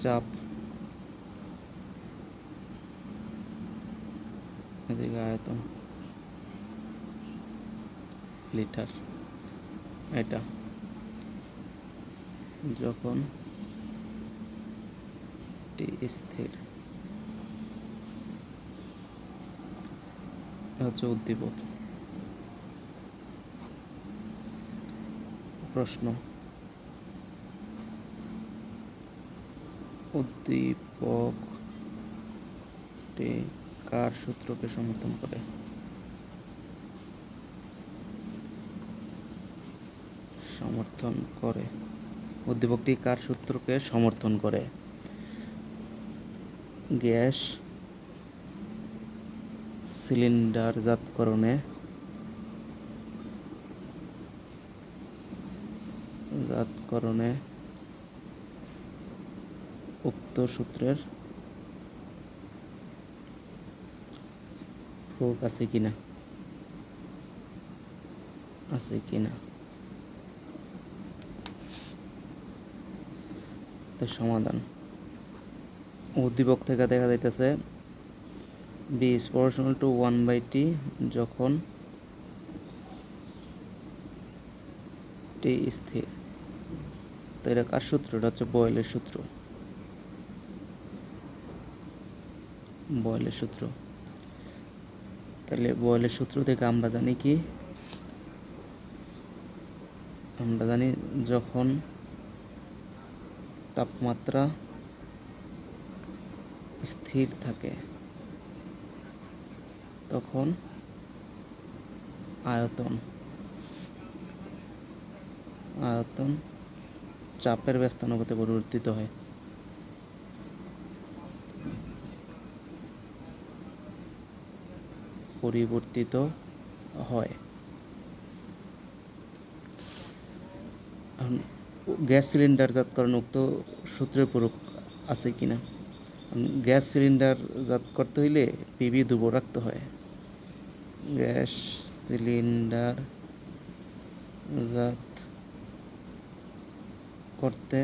চাপ, এদিকে আয়তন, লিটার। এটা যখন টি স্থির, হচ্ছে উদ্দীপক। প্রশ্ন: উদ্দীপকটি কার সূত্রকে সমর্থন করে? উদ্দীপকটি কার সূত্রকে সমর্থন করে? গ্যাস সিলিন্ডারজাতকরণে উক্ত সূত্রের প্রয়োগ আছে কিনা? তো সমাধান: উদ্দীপক থেকে দেখা যাইতেছে B is proportional to 1/t যখন t স্থির। তো এটা কার সূত্র? এটা হচ্ছে বয়েলের সূত্র। তাহলে বয়েলের সূত্র থেকে আমরা জানি কি? আমরা জানি যখন তাপমাত্রা স্থির থাকে তখন আয়তন চাপের ব্যস্তানুপাতে পরিবর্তিত হয়। এখন গ্যাস সিলিন্ডারজাতকরণ উক্ত সূত্রের প্রয়োগ আছে কিনা? গ্যাস সিলিন্ডারজাত করতে হইলে পিবি ধ্রুবক রাখতে হয়। গ্যাস সিলিন্ডারজাত করতে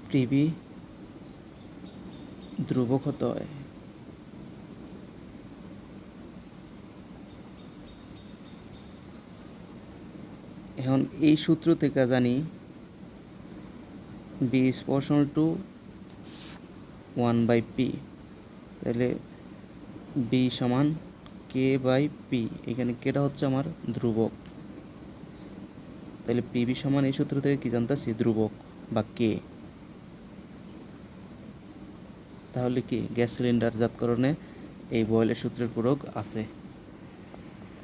পিবি ধ্রুবক হতে হয়। এখন এই সূত্র থেকে জানি B is proportional to 1/p, তাহলে B সমান k/p। এখানে কেটা হচ্ছে আমার ধ্রুবক, তাহলে পিবি সমান এই সূত্র থেকে কি জানতেছি? ধ্রুবক বা কে। তাহলে কি গ্যাস সিলিন্ডারজাতকরণে এই বয়েলের সূত্রের প্রয়োগ আছে।